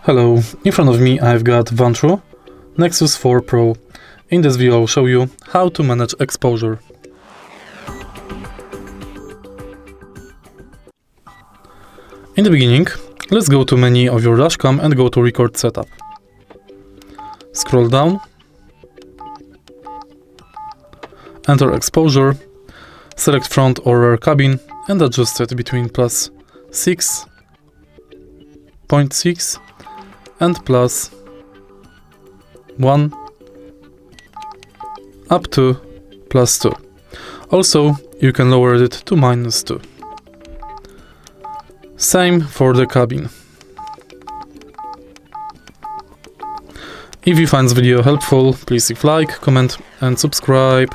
Hello, in front of me I've got VANTRUE NEXUS 4 Pro. In this video I'll show you how to manage exposure. In the beginning, let's go to menu of your dashcam and go to record setup. Scroll down, enter exposure, select front or rear cabin and adjust it between plus 6.6 and plus 1 up to plus 2. Also, you can lower it to minus 2. Same for the cabin. If you find this video helpful, please leave like, comment and subscribe.